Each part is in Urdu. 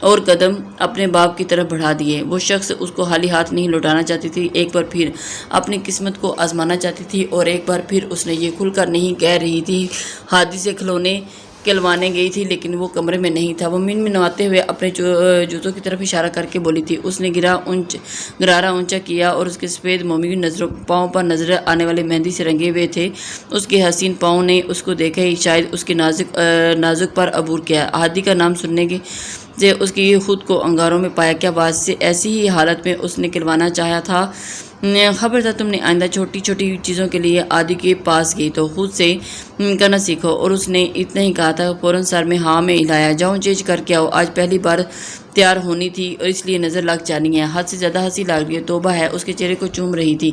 اور قدم اپنے باپ کی طرف بڑھا دیے۔ وہ شخص اس کو خالی ہاتھ نہیں لوٹانا چاہتی تھی، ایک بار پھر اپنی قسمت کو آزمانا چاہتی تھی، اور ایک بار پھر اس نے یہ کھل کر نہیں کہہ رہی تھی۔ ہادی سے کھلونے کلوانے گئی تھی، لیکن وہ کمرے میں نہیں تھا۔ وہ منمناتے ہوئے اپنے جوتوں کی طرف اشارہ کر کے بولی تھی۔ اس نے گرارا اونچا کیا اور اس کے سفید مومی نظروں پاؤں پر نظر آنے والے مہندی سے رنگے ہوئے تھے۔ اس کے حسین پاؤں نے اس کو دیکھا ہی شاید اس کے نازک پر عبور کیا۔ ہادی کا نام سننے سے اس کی خود کو انگاروں میں پایا۔ کیا بات سے ایسی ہی حالت میں اس نے کلوانا چاہا تھا؟ خبردار تم نے آئندہ چھوٹی چھوٹی چیزوں کے لیے عادی کے پاس گئی تو خود سے کرنا سیکھو۔ اور اس نے اتنا ہی کہا تھا، فوراً سر میں ہاں میں ہلایا۔ جاؤ چینج کر کے آؤ، آج پہلی بار تیار ہونی تھی اور اس لیے نظر لگ جانی ہے۔ حد سے زیادہ ہنسی لگ رہی ہے، توبہ ہے۔ اس کے چہرے کو چوم رہی تھی۔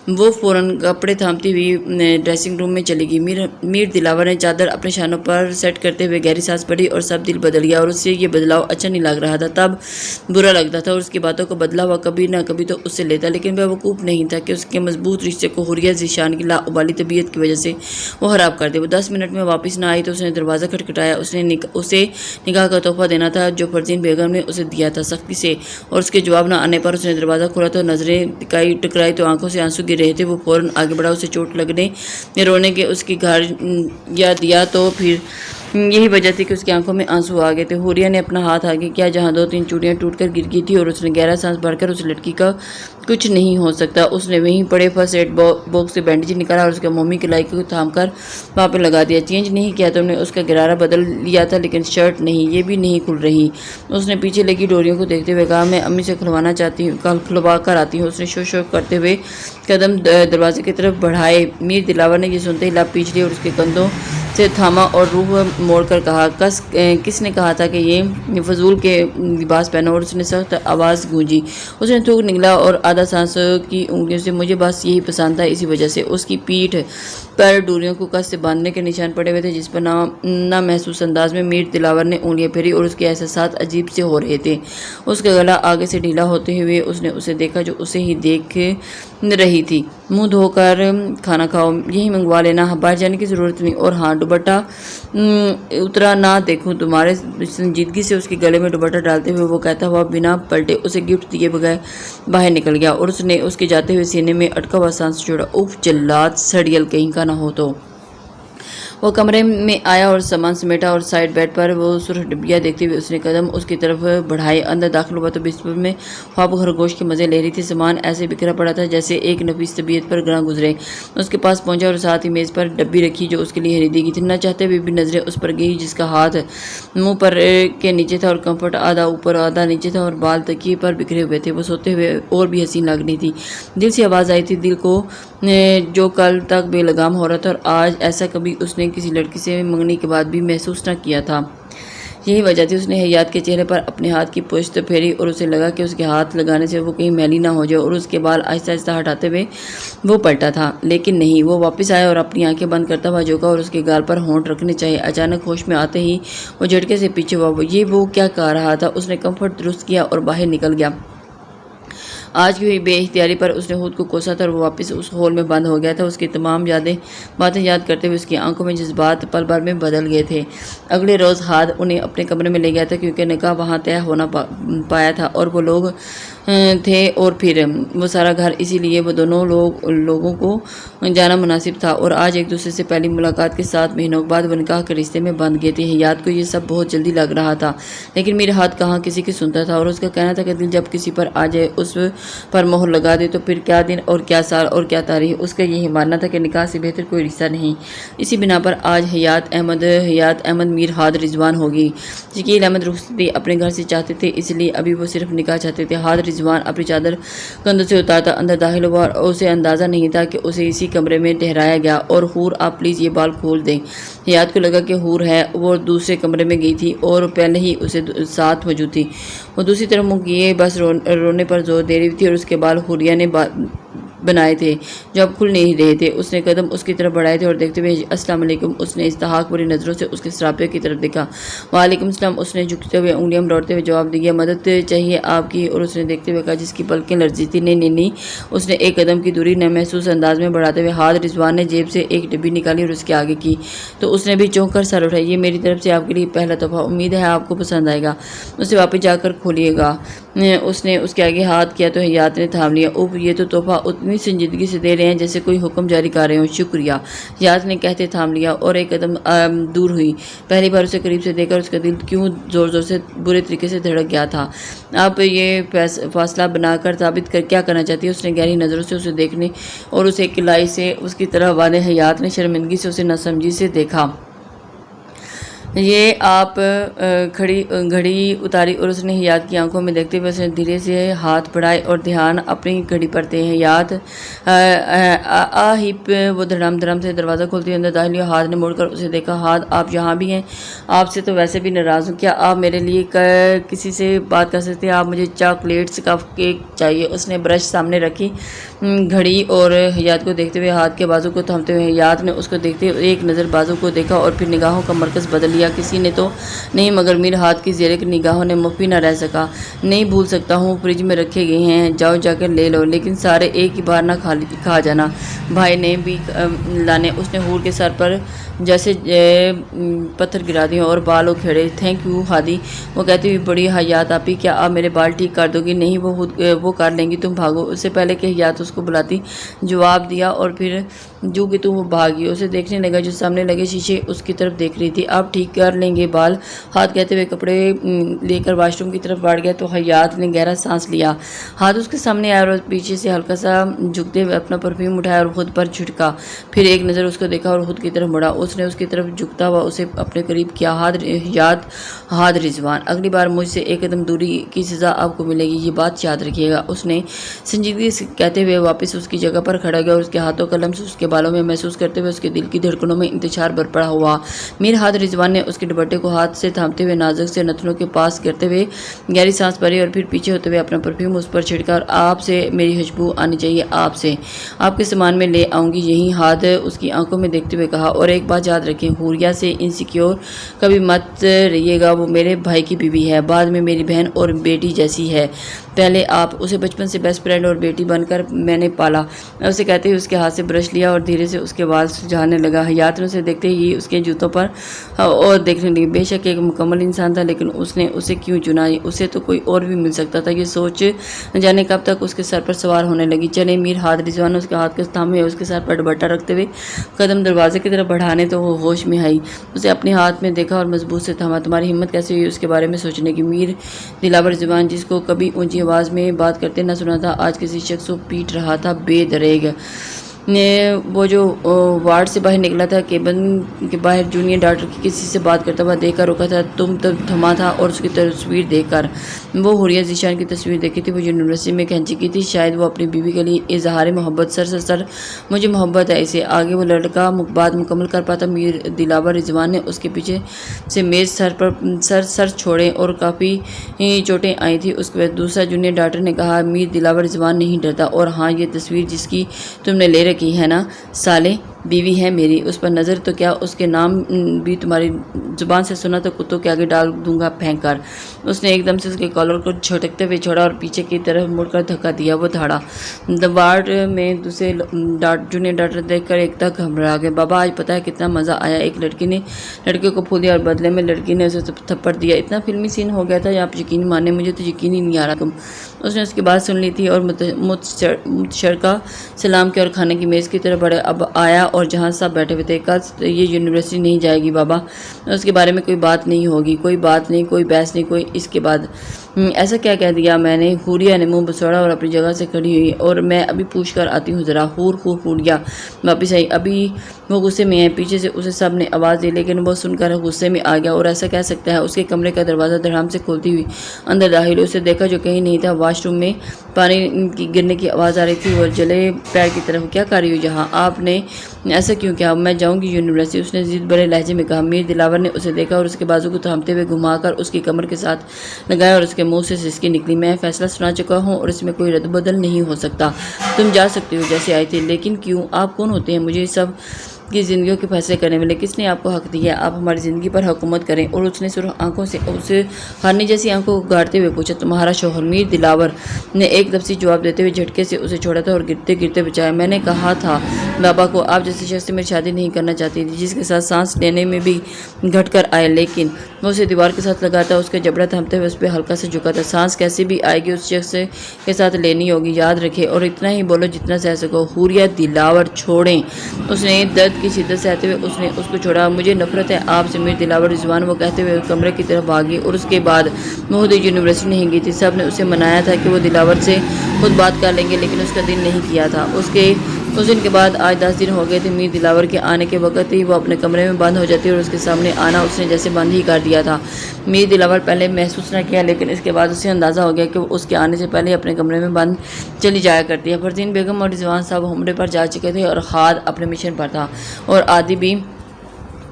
وہ فوراً کپڑے تھامتی ہوئی ڈریسنگ روم میں چلی گئی۔ میر دلاور نے چادر اپنے شانوں پر سیٹ کرتے ہوئے گہری سانس بھری اور سب دل بدل گیا، اور اس سے یہ بدلاؤ اچھا نہیں لگ رہا تھا، تب برا لگتا تھا، اور اس کی باتوں کو بدلا ہوا کبھی نہ کبھی تو اس سے لیتا، لیکن بیوقوف نہیں تھا کہ اس کے مضبوط رشتے کو حوریہ ذیشان کی لاابالی طبیعت کی وجہ سے وہ خراب کر دے۔ وہ 10 منٹ میں واپس نہ آئی تو اس نے دروازہ کھٹکھٹایا۔ اسے نکاح کا تحفہ دینا تھا جو فرزین بیگم نے اسے دیا تھا، سختی سے، اور اس کے جواب نہ آنے پر اس نے دروازہ کھولا تو نظریں ٹکرائی تو آنکھوں سے آنسو گر رہے تھے۔ وہ فوراً آگے بڑھا، اسے چوٹ لگنے یا رونے کے اس کی گھر یا دیا تو پھر یہی وجہ تھی کہ اس کی آنکھوں میں آنسو آ گئے تھے۔ حوریہ نے اپنا ہاتھ آگے کیا جہاں 2-3 چوڑیاں ٹوٹ کر گر گئی تھی، اور اس نے گہرا سانس بھر کر اس لڑکی کا کچھ نہیں ہو سکتا۔ اس نے وہیں پڑے فرسٹ ایڈ باکس سے بینڈیج نکالا اور اس کے مومی کلائی کو تھام کر وہاں پہ لگا دیا۔ چینج نہیں کیا تم نے؟ اس کا گرارا بدل لیا تھا، لیکن شرٹ نہیں، یہ بھی نہیں کھل رہی۔ اس نے پیچھے لگی ڈوریوں کو دیکھتے ہوئے کہا، میں امی سے کھلوانا چاہتی ہوں، کل کھلوا کر آتی ہوں۔ اس نے شو کرتے ہوئے قدم دروازے کی طرف بڑھائے۔ میر دلاور نے یہ سنتے ہی لب پیچھ لی اور اس کے کندھوں سے تھاما اور روح موڑ کر کہا، کس نے کہا تھا کہ یہ فضول کے لباس پہنو؟ اور اس نے سخت آواز گونجی۔ اس نے تھوک نگلا اور آدھا سانس کی انگلیوں سے، مجھے بس یہی پسند تھا، اسی وجہ سے۔ اس کی پیٹھ پر ڈوریوں کو کس سے باندھنے کے نشان پڑے ہوئے تھے، جس پر نہ محسوس انداز میں میر دلاور نے انگلیاں پھیری اور اس کے احساسات عجیب سے ہو رہے تھے۔ اس کا گلا آگے سے ڈھیلا ہوتے ہوئے اس نے اسے دیکھا جو اسے ہی دیکھ رہی تھی۔ منہ دھو کر کھانا کھاؤ، یہی منگوا لینا، باہر جانے کی ضرورت نہیں۔ اور ہاں، دوپٹہ اترا نہ دیکھوں تمہارے۔ سنجیدگی سے اس کے گلے میں دوپٹہ ڈالتے ہوئے وہ کہتا ہوا بنا پلٹے اسے گفٹ دیے بغیر باہر نکل گیا، اور اس نے اس کے جاتے ہوئے سینے میں اٹکا ہوا سانس چھوڑا۔ اف جلاد، سڑیل کہیں کا نہ ہو تو۔ وہ کمرے میں آیا اور سامان سمیٹا، اور سائڈ بیڈ پر وہ سرخ ڈبیا دیکھتے ہوئے اس نے قدم اس کی طرف بڑھائے۔ اندر داخل ہوا تو بستر میں خواب خرگوش کے مزے لے رہی تھی۔ سامان ایسے بکھرا پڑا تھا جیسے ایک نفیس طبیعت پر گراں گزرے۔ اس کے پاس پہنچا اور ساتھ ہی میز پر ڈبی رکھی جو اس کے لیے خریدی گئی تھی۔ نہ چاہتے ہوئے بھی نظریں اس پر گئی جس کا ہاتھ منہ پر کے نیچے تھا اور کمفرٹ آدھا اوپر آدھا نیچے تھا اور بال تکیے پر بکھرے ہوئے تھے۔ وہ سوتے ہوئے اور بھی حسین لگ رہی تھی۔ دل سے آواز آئی تھی، دل کو جو کل تک بے لگام ہو رہا تھا، اور آج ایسا کبھی اس نے کسی لڑکی سے منگنی کے بعد بھی محسوس نہ کیا تھا۔ یہی وجہ تھی۔ اس نے حیات کے چہرے پر اپنے ہاتھ کی پشت پھیری اور اسے لگا کہ اس کے ہاتھ لگانے سے وہ کہیں میلی نہ ہو جائے، اور اس کے بال آہستہ آہستہ ہٹاتے ہوئے وہ پلٹا تھا، لیکن نہیں۔ وہ واپس آیا اور اپنی آنکھیں بند کرتا ہوا جھکا اور اس کے گال پر ہونٹ رکھنے چاہے۔ اچانک ہوش میں آتے ہی وہ جھٹکے سے پیچھے ہوا۔ یہ وہ کیا کہہ رہا تھا؟ اس نے کمفرٹ درست کیا اور باہر نکل گیا۔ آج کی ہوئی بے اختیاری پر اس نے خود کو کوسا تھا اور وہ واپس اس ہول میں بند ہو گیا تھا۔ اس کی تمام باتیں یاد کرتے ہوئے اس کی آنکھوں میں جذبات پل بھر میں بدل گئے تھے۔ اگلے روز ہاد انہیں اپنے کمرے میں لے گیا تھا کیونکہ نکاح وہاں طے ہونا پایا تھا اور وہ لوگ تھے، اور پھر وہ سارا گھر، اسی لیے وہ دونوں لوگوں کو جانا مناسب تھا، اور آج ایک دوسرے سے پہلی ملاقات کے 7 مہینوں بعد وہ نکاح کے رشتے میں بندھ گئے تھے۔ حیات کو یہ سب بہت جلدی لگ رہا تھا، لیکن میرا ہاتھ کہاں کسی کی سنتا تھا، اور اس کا کہنا تھا کہ دل جب کسی پر آ جائے، اس پر مہر لگا دے تو پھر کیا دن اور کیا سال اور کیا تاریخ۔ اس کا یہی ماننا تھا کہ نکاح سے بہتر کوئی رشتہ نہیں۔ اسی بنا پر آج حیات احمد میر ہاد رضوان ہوگی۔ شکیل احمد رخصتی اپنے گھر سے چاہتے تھے، اس لیے ابھی وہ صرف نکاح چاہتے تھے۔ ہاد رضوان اپنی چادر کندھوں سے اتارتا اندر داخل ہوا، اور اسے اندازہ نہیں تھا کہ اسے اسی کمرے میں ٹھہرایا گیا۔ اور حور، آپ پلیز یہ بال کھول دیں۔ حیات کو لگا کہ حور ہے، وہ دوسرے کمرے میں گئی تھی اور پہلے ہی اسے ساتھ موجود تھی۔ وہ دوسری طرف منہ کیے بس رونے پر زور دے رہی تھی، اور اس کے بال حوریہ نے بنائے تھے جو اب کھل نہیں رہے تھے۔ اس نے قدم اس کی طرف بڑھائے تھے اور دیکھتے ہوئے السلام علیکم، اس نے استحقاق بری نظروں سے اس کے سراپے کی طرف دیکھا۔ وعلیکم السلام، اس نے جھکتے ہوئے انگلیاں مروڑتے ہوئے جواب دیا۔ مدد چاہیے آپ کی؟ اور اس نے دیکھتے ہوئے کہا جس کی پلکیں لرزی تھی۔ نہیں۔ اس نے ایک قدم کی دوری نامحسوس انداز میں بڑھاتے ہوئے ہاتھ رضوان نے جیب سے ایک ڈبی نکالی اور اس کے آگے کی تو اس نے بھی چونک کر سر اٹھائی۔ یہ میری طرف سے آپ کے لیے پہلا تحفہ، امید ہے آپ کو پسند آئے گا، اسے واپس جا کر کھولیے گا۔ اس نے اس کے آگے ہاتھ کیا تو حیات نے تھام لیا۔ اوف، یہ تو تحفہ اتنی سنجیدگی سے دے رہے ہیں جیسے کوئی حکم جاری کر رہے ہوں۔ شکریہ، حیات نے کہتے تھام لیا اور ایک قدم دور ہوئی۔ پہلی بار اسے قریب سے دیکھ کر اس کا دل کیوں زور سے برے طریقے سے دھڑک گیا تھا۔ آپ یہ فاصلہ بنا کر ثابت کر کیا کرنا چاہتی ہے؟ اس نے گہری نظروں سے اسے دیکھنے اور اسے کلائی سے اس کی طرح والے حیات نے شرمندگی سے اسے ناسمجھی سے دیکھا۔ یہ آپ گھڑی اتاری اور اس نے حیات کی آنکھوں میں دیکھتے ہوئے اس نے دھیرے سے ہاتھ بڑھائے اور دھیان اپنی گھڑی پر تھے۔ حیات ہپ وہ دھڑام سے دروازہ کھولتی اندر داخل ہوئی۔ ہاتھ نے موڑ کر اسے دیکھا۔ ہاتھ، آپ یہاں بھی ہیں؟ آپ سے تو ویسے بھی ناراض ہوں، کیا آپ میرے لیے کسی سے بات کر سکتے ہیں؟ آپ، مجھے چاکلیٹس کا کیک چاہیے۔ اس نے برش سامنے رکھی، گھڑی اور حیات کو دیکھتے ہوئے ہاتھ کے بازو کو تھامتے ہوئے۔ حیات نے اس کو دیکھتے ہوئے ایک نظر بازو کو دیکھا اور پھر نگاہوں کا مرکز بدل لیا۔ کسی نے تو نہیں، مگر میر ہاتھ کی زیر نگاہوں نے مخفی نہ رہ سکا۔ نہیں بھول سکتا ہوں، فریج میں رکھے گئے ہیں، جاؤ جا کر لے لو، لیکن سارے ایک ہی بار نہ کھا جانا۔ بھائی نے بھی لانے۔ اس نے حور کے سر پر جیسے پتھر گرا دیے اور بال اکھیڑے۔ تھینک یو ہادی، وہ کہتی ہوئی بڑی۔ حیات آپی، کیا آپ میرے بال ٹھیک کر دو گی؟ نہیں، وہ کر لیں گی، تم بھاگو۔ اس سے پہلے کہ حیات اس کو بلاتی جواب دیا اور پھر جو کہ تم وہ بھاگی۔ اسے دیکھنے لگا جو سامنے لگے شیشے اس کی طرف دیکھ رہی تھی۔ آپ ٹھیک کر لیں گے بال؟ ہاتھ کہتے ہوئے کپڑے لے کر واش روم کی طرف بڑھ گیا تو حیات نے گہرا سانس لیا۔ ہاتھ اس کے سامنے آیا اور پیچھے سے ہلکا سا جھکتے ہوئے اپنا پرفیوم اٹھایا اور خود پر چھڑکا، پھر ایک نظر اس کو دیکھا اور خود کی طرف مڑا۔ اس نے اس کی طرف جھکتا ہوا اسے اپنے قریب کیا۔ ہاتھ رضوان، اگلی بار مجھ سے ایک قدم دوری کی سزا آپ کو ملے گی، یہ بات یاد رکھیے گا۔ اس نے سنجیدگی سے کہتے ہوئے واپس اس کی جگہ پر کھڑا گیا اور اس کے ہاتھوں کا لمس اس کے بالوں میں محسوس کرتے ہوئے اس کے دل کی دھڑکنوں میں انتشار برپا ہوا۔ میر ہاتھ رضوان نے اس کے دوپٹے کو ہاتھ سے تھامتے ہوئے نازک سے نتنوں کے پاس کرتے ہوئے گہری سانس بھری اور پھر پیچھے ہوتے ہوئے اپنا پرفیوم اس پر چھڑکا۔ اور آپ سے میری خوشبو آنی چاہیے، آپ کے سامان میں لے آؤں گی یہی، ہاتھ اس کی آنکھوں میں دیکھتے ہوئے کہا۔ اور ایک بات یاد رکھیں، حوریہ سے انسیکیور کبھی مت رہیے گا، وہ میرے بھائی کی بیوی ہے، بعد میں میری بہن اور بیٹی جیسی ہے، پہلے آپ اسے بچپن سے بیسٹ فرینڈ اور بیٹی بن کر میں نے پالا۔ اسے کہتے ہی اس کے ہاتھ سے برش لیا اور دھیرے سے اس کے بال سجھانے لگا۔ حیات نے اسے دیکھتے ہی اس کے جوتوں پر اور دیکھنے لگی۔ بے شک ایک مکمل انسان تھا، لیکن اس نے اسے کیوں چنا؟ اسے تو کوئی اور بھی مل سکتا تھا، یہ سوچ جانے کب تک اس کے سر پر سوار ہونے لگی۔ چلے میر ہاتھ رضوان نے اس کے ہاتھ کو تھامے اس کے سر پر دوپٹہ رکھتے ہوئے قدم دروازے کی طرف بڑھانے تو وہ ہوش میں آئی، اسے اپنے ہاتھ میں دیکھا اور مضبوط سے تھاما۔ تمہاری ہمت کیسے ہوئی اس کے بارے میں سوچنے کی؟ میر دلاور رضوان، جس کو کبھی اونچی آواز میں بات کرتے نہ سنا تھا، آج کسی شخص کو پیٹ رہا تھا بے دریغ۔ وہ جو وارڈ سے باہر نکلا تھا، کیبن کے باہر جونیئر ڈاکٹر کی کسی سے بات کرتا ہوا دیکھ کر رکا تھا، تم تب تھما تھا اور اس کی تصویر دیکھ کر، وہ حوریہ ذیشان کی تصویر دیکھی تھی، وہ یونیورسٹی میں کینچی کی تھی، شاید وہ اپنی بیوی کے لیے اظہار محبت سر مجھے محبت ہے اسے آگے وہ لڑکا بات مکمل کر پاتا۔ میر دلاور رضوان نے اس کے پیچھے سے میز سر چھوڑے اور کافی چوٹیں آئی تھی۔ اس کے بعد دوسرا جونیئر ڈاکٹر نے کہا، میر دلاور رضوان نہیں ڈرتا، اور ہاں یہ تصویر جس کی تم نے لے رکھی ہے نا سالے، بیوی ہے میری، اس پر نظر تو کیا اس کے نام بھی تمہاری زبان سے سنا تو کتوں کے آگے ڈال دوں گا پھینک کر۔ اس نے ایک دم سے اس کے کالر کو جھٹکتے ہوئے چھوڑا اور پیچھے کی طرف مڑ کر دھکا دیا، وہ دھاڑا۔ وارڈ میں دوسرے جونیئر ڈاکٹر دیکھ کر ایک تک گھبرا گئے۔ بابا آج پتہ ہے کتنا مزہ آیا، ایک لڑکی نے لڑکے کو پھول دیا اور بدلے میں لڑکی نے اسے تھپڑ دیا، اتنا فلمی سین ہو گیا تھا آپ یقین مانے، مجھے تو یقین ہی نہیں آ رہا۔ اس نے اس کی بات سن لی تھی اور متشرکہ سلام کیا اور کھانے کی میز کی طرف بڑھے۔ اب آیا اور جہاں سب بیٹھے ہوئے تھے، کل یہ یونیورسٹی نہیں جائے گی بابا، اس کے بارے میں کوئی بات نہیں ہوگی، کوئی بات نہیں، کوئی بحث نہیں، کوئی اس کے بعد۔ ایسا کیا کہہ دیا میں نے؟ حوریہ نے منہ بسوڑا اور اپنی جگہ سے کھڑی ہوئی، اور میں ابھی پوچھ کر آتی ہوں ذرا۔ حوریہ واپس آئی، ابھی وہ غصے میں ہے۔ پیچھے سے اسے سب نے آواز دی، لیکن وہ سن کر غصے میں آ گیا اور ایسا کہہ سکتا ہے۔ اس کے کمرے کا دروازہ دھڑام سے کھولتی ہوئی اندر داخل ہوئی، اسے دیکھا جو کہیں نہیں تھا، واش روم میں پانی کی گرنے کی آواز آ رہی تھی اور جلے پیر کی طرف۔ کیا کر رہی ہو جہاں؟ آپ نے ایسا کیوں کیا؟ میں جاؤں گی یونیورسٹی، اس نے ضد بھرے لہجے میں کہا۔ میر دلاور نے اسے دیکھا اور اس کے بازو کو تھامتے ہوئے گھما کر اس کی کمر کے ساتھ لگایا اور اس کے منہ سے سسکی نکلی۔ میں فیصلہ سنا چکا ہوں اور اس میں کوئی رد بدل نہیں ہو سکتا۔ تم جا سکتے ہو جیسے آئے تھے۔ لیکن کیوں؟ آپ کون ہوتے ہیں مجھے سب کی زندگیوں کے فیصلے کرنے والے؟ کس نے آپ کو حق دیا ہے آپ ہماری زندگی پر حکومت کریں؟ اور اس نے سرخ آنکھوں سے اسے ہارنے جیسی آنکھوں کو گاڑتے ہوئے پوچھا۔ تمہارا شوہر؟ میر دلاور نے ایک لفظی جواب دیتے ہوئے جھٹکے سے اسے چھوڑا تھا اور گرتے گرتے بچایا۔ میں نے کہا تھا بابا کو آپ جیسے شخص سے میری شادی نہیں کرنا چاہتی تھی جس کے ساتھ سانس لینے میں بھی گھٹ کر آئے۔ لیکن وہ اسے دیوار کے ساتھ لگا تھا، اس کا جبڑا تھامتے ہوئے اس پہ ہلکا سے جھکا تھا۔ سانس کیسے بھی آئے گی اس شخص کے ساتھ لینی ہوگی، یاد رکھے، اور اتنا ہی بولو جتنا سہ سکو۔ حوریہ دلاور چھوڑیں، اس نے درد کی شدت سے آتے ہوئے اس نے اس کو چھوڑا۔ مجھے نفرت ہے آپ سے میر دلاور رضوان، وہ کہتے ہوئے کمرے کی طرف بھاگی۔ اور اس کے بعد وہ خود یونیورسٹی نہیں گئی تھی۔ سب نے اسے منایا تھا کہ وہ دلاور سے خود بات کر لیں گے لیکن اس کا دل نہیں کیا تھا۔ اس دن کے بعد آج 10 دن ہو گئے تھے۔ میر دلاور کے آنے کے وقت ہی وہ اپنے کمرے میں بند ہو جاتی اور اس کے سامنے آنا اس نے جیسے بند ہی کر دیا تھا۔ میر دلاور پہلے محسوس نہ کیا لیکن اس کے بعد اسے اندازہ ہو گیا کہ وہ اس کے آنے سے پہلے اپنے کمرے میں بند چلی جایا کرتی ہے۔ فرزین بیگم اور رضوان صاحب عمرے پر جا چکے تھے اور خاد اپنے مشن پر تھا اور عادی بھی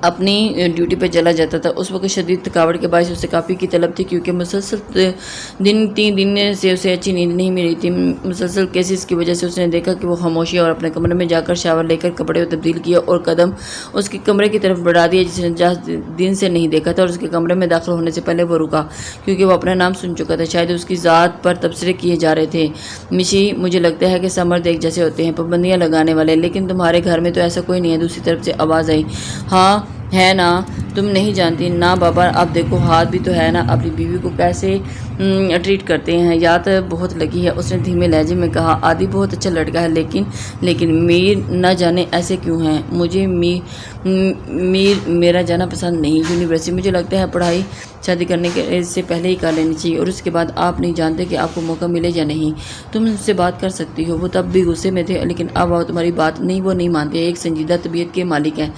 اپنی ڈیوٹی پہ چلا جاتا تھا۔ اس وقت شدید تھکاوٹ کے باعث اسے کافی کی طلب تھی کیونکہ مسلسل 3 دن سے اسے اچھی نیند نہیں ملی تھی۔ مسلسل کیسز کی وجہ سے اس نے دیکھا کہ وہ خاموشی اور اپنے کمرے میں جا کر شاور لے کر کپڑے تبدیل کیا اور قدم اس کے کمرے کی طرف بڑھا دیا جس نے 10 دن سے نہیں دیکھا تھا۔ اور اس کے کمرے میں داخل ہونے سے پہلے وہ رکا کیونکہ وہ اپنا نام سن چکا تھا۔ شاید اس کی ذات پر تبصرے کیے جا رہے تھے۔ مشی، مجھے لگتا ہے کہ سمرد ایک جیسے ہوتے ہیں، پابندیاں لگانے والے، لیکن تمہارے گھر میں تو ایسا کوئی نہیں ہے۔ دوسری طرف سے آواز آئی، ہاں ہے نا، تم نہیں جانتی نا بابا، اب دیکھو ہاتھ بھی تو ہے نا، اپنی بیوی کو کیسے ٹریٹ کرتے ہیں، یاد بہت لگی ہے، اس نے دھیمے لہجے میں کہا۔ عادی بہت اچھا لڑکا ہے لیکن میر نہ جانے ایسے کیوں ہیں، مجھے میر میرا جانا پسند نہیں۔ یونیورسٹی مجھے لگتا ہے پڑھائی شادی کرنے سے پہلے ہی کر لینی چاہیے اور اس کے بعد آپ نہیں جانتے کہ آپ کو موقع ملے یا نہیں۔ تم ان سے بات کر سکتی ہو۔ وہ تب بھی غصے میں تھے لیکن اب وہ تمہاری بات وہ نہیں مانتے، ایک سنجیدہ طبیعت کے مالک ہیں،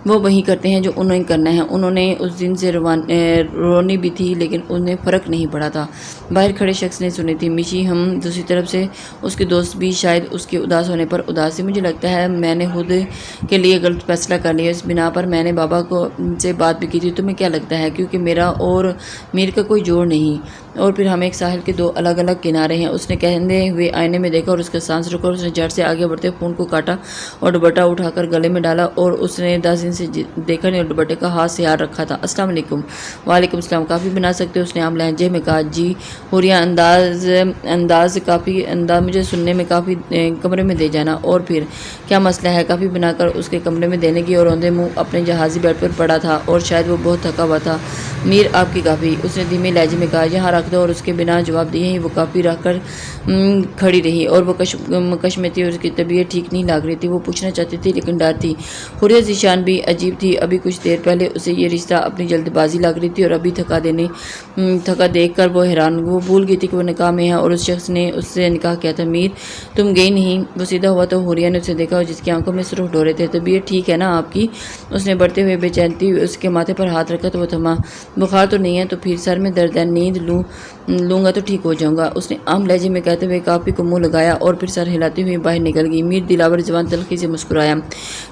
وہ وہی کرتے ہیں جو انہیں کرنا ہے۔ انہوں نے اس دن سے رونی بھی تھی لیکن انہیں فرق نہیں پڑا تھا۔ باہر کھڑے شخص نے سنی تھی مشی ہم، دوسری طرف سے اس کے دوست بھی شاید اس کے اداس ہونے پر اداس تھے۔ مجھے لگتا ہے میں نے خود کے لیے غلط فیصلہ کر لیا، اس بنا پر میں نے بابا سے بات بھی کی تھی۔ تمہیں کیا لگتا ہے؟ کیونکہ میرا اور میر کا کوئی جوڑ نہیں اور پھر ہم ایک ساحل کے 2 الگ الگ کنارے ہیں۔ اس نے کہنے ہوئے آئینے میں دیکھا اور اس کا سانس رکا اور اس نے جھٹ سے آگے بڑھتے فون کو کاٹا اور دوپٹہ اٹھا کر گلے میں ڈالا اور اس نے 10 دن سے دیکھا نہیں اور دوپٹے کا ہاتھ سے یار رکھا تھا۔ السلام علیکم۔ وعلیکم السلام، کافی بنا سکتے ہو؟ اس نے عام لہجے میں کہا۔ جی حوریہ انداز کافی مجھے سننے میں کافی کمرے میں دے جانا۔ اور پھر کیا مسئلہ ہے؟ کافی بنا کر اس کے کمرے میں دینے کی اور روندے منہ اپنے جہازی بیڈ پر پڑا تھا اور شاید وہ بہت تھکا ہوا تھا۔ میر آپ کی کافی، اس نے دھیمے لہجے میں کہا۔ یہاں رکھ دو۔ اور اس کے بنا جواب دیے ہی وہ کافی رکھ کر کھڑی رہی اور وہ کش میں تھی اور اس کی طبیعت ٹھیک نہیں لگ رہی تھی۔ وہ پوچھنا چاہتی تھی لیکن ڈر تھی۔ حوریہ ذیشان بھی عجیب تھی، ابھی کچھ دیر پہلے اسے یہ رشتہ اپنی جلد بازی لگ رہی تھی اور ابھی تھکا دیکھ کر وہ حیران، وہ بھول گئی تھی کہ وہ نکاح میں ہے اور اس شخص نے اس سے نکاح کیا تھا۔ میر تم گئی نہیں؟ وہ سیدھا ہوا تو حوریہ نے اسے دیکھا اور جس کی آنکھوں میں سرخ ڈورے تھے۔ طبیعت ٹھیک ہے نا آپ کی؟ اس نے بڑھتے ہوئے بے چینتی اس کے ماتھے پر ہاتھ رکھا تو وہ تھما۔ بخار تو نہیں ہے؟ تو پھر سر میں درد ہے، نیند لوں گا تو ٹھیک ہو جاؤں گا، اس نے عام لہجے میں کہتے ہوئے کافی کو منہ لگایا اور پھر سر ہلاتے ہوئے باہر نکل گئی۔ میر دلاور رضوان تلخی سے مسکرایا۔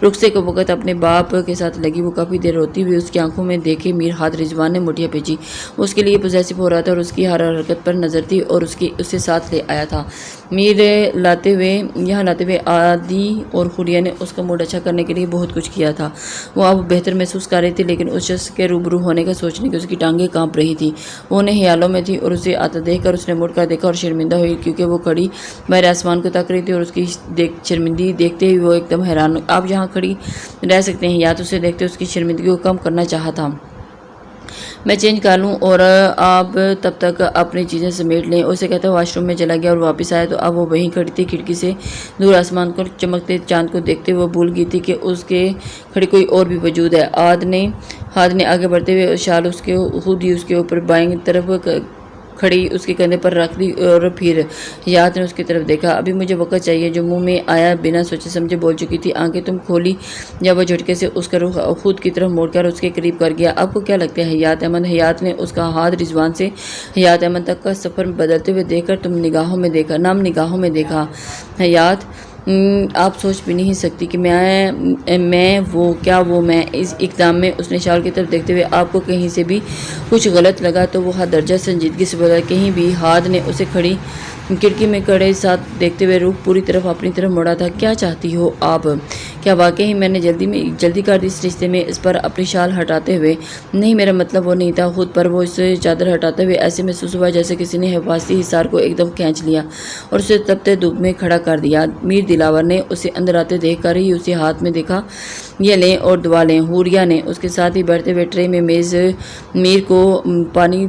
رخصے کے وقت اپنے باپ کے ساتھ لگی وہ کافی دیر روتی ہوئی اس کی آنکھوں میں دیکھے میر ہاتھ رضوان نے مٹھیاں بھیجی، اس کے لیے پوزیسو ہو رہا تھا اور اس کی ہر حرکت پر نظر تھی اور اسے ساتھ لے آیا تھا۔ میر یہاں لاتے ہوئے عادی اور حوریہ نے اس کا موڈ اچھا کرنے کے لیے بہت کچھ کیا تھا۔ وہ اب بہتر محسوس کر رہی تھی لیکن اس شخص کے روبرو ہونے کا سوچنے کی اس کی ٹانگیں کانپ رہی تھی۔ وہ انہیں خیالوں میں تھی اور اسے آتا دیکھ کر اس نے مڑ کر دیکھا اور شرمندہ ہوئی کیونکہ وہ کھڑی باہر آسمان کو تک رہی تھی اور اس کی شرمندگی دیکھتے ہوئے وہ ایک دم حیران۔ آپ یہاں کھڑی رہ سکتے ہیں؟ یا تو اسے دیکھتے اس کی شرمندگی کو کم کرنا چاہا تھا۔ میں چینج کر لوں اور آپ تب تک اپنی چیزیں سمیٹ لیں۔ اسے کہتا واش روم میں چلا گیا اور واپس آیا تو اب وہ وہیں کھڑی تھی، کھڑکی سے دور آسمان کو چمکتے چاند کو دیکھتے ہوئے بھول گئی تھی کہ اس کے کھڑی کوئی اور بھی وجود ہے۔ ہاتھ نے آگے بڑھتے ہوئے شال اس کے خود ہی اس کے اوپر بائیں طرف کھڑی اس کے کندھے پر رکھ دی اور پھر حیات نے اس کی طرف دیکھا۔ ابھی مجھے وقت چاہیے، جو منہ میں آیا بنا سوچے سمجھے بول چکی تھی۔ آنکھیں تم کھولی جب وہ جھٹکے سے اس کا رخ خود کی طرف موڑ کر اس کے قریب کر گیا۔ آپ کو کیا لگتا ہے حیات احمد؟ حیات نے اس کا ہاتھ رضوان سے حیات احمد تک کا سفر بدلتے ہوئے دیکھ کر نام نگاہوں میں دیکھا۔ حیات آپ سوچ بھی نہیں سکتی کہ میں وہ اس اقدام میں اس نے شال کی طرف دیکھتے ہوئے آپ کو کہیں سے بھی کچھ غلط لگا تو وہ حد درجہ سنجیدگی سے بولا. کہیں بھی ہاتھ نے اسے کھڑی کھڑکی میں کڑے ساتھ دیکھتے ہوئے روح پوری طرف اپنی طرف مڑا تھا. کیا چاہتی ہو آپ؟ کیا واقعی میں نے جلدی کر دی اس رشتے میں؟ اس پر اپنی شال ہٹاتے ہوئے. نہیں، میرا مطلب وہ نہیں تھا. خود پر وہ اسے چادر ہٹاتے ہوئے ایسے محسوس ہوا جیسے کسی نے حفاظتی حصار کو ایک دم کھینچ لیا اور اسے تپتے دھوپ میں کھڑا کر دیا. میر دلاور نے اسے اندر آتے دیکھ کر ہی اسے ہاتھ میں دیکھا. یہ لیں اور دعا لیں. حوریہ نے اس کے ساتھ ہی بیٹھتے ہوئے ٹرے میں میز میر کو پانی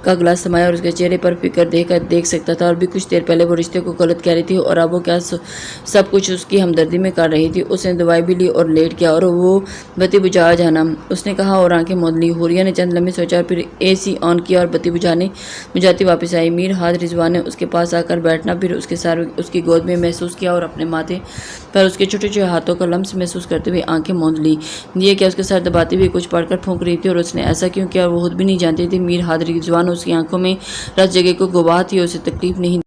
کا گلاس سمایا اور اس کے چہرے پر فکر دیکھ سکتا تھا. اور بھی کچھ دیر پہلے وہ رشتے کو غلط کہہ رہی تھی اور اب وہ کیا سب کچھ اس کی ہمدردی میں کر رہی تھی. اس نے دوائی بھی لی اور لیٹ گیا. اور وہ بتی بجھا جانا اس نے کہا اور آنکھیں موند لی. حوریہ نے چند لمحے سوچا اور پھر اے سی آن کیا اور بتی بجھاتی واپس آئی. میر ہاتھ رضوان نے اس کے پاس آ کر بیٹھنا پھر اس کے سر اس کی گود میں محسوس کیا اور اپنے ماتھے پر اس کے چھوٹے چھوٹے ہاتھوں کا لمس محسوس کرتے ہوئے آنکھیں موند لی. یہ کیا اس کے سر دباتے ہوئے کچھ پڑھ کر پھونک رہی تھی اور اس نے ایسا کیوں کیا وہ خود بھی نہیں جانتی تھی. میر ہاتھ رضوان اس کی آنکھوں میں رس جگہ کو گواہ تھی اور اسے تکلیف نہیں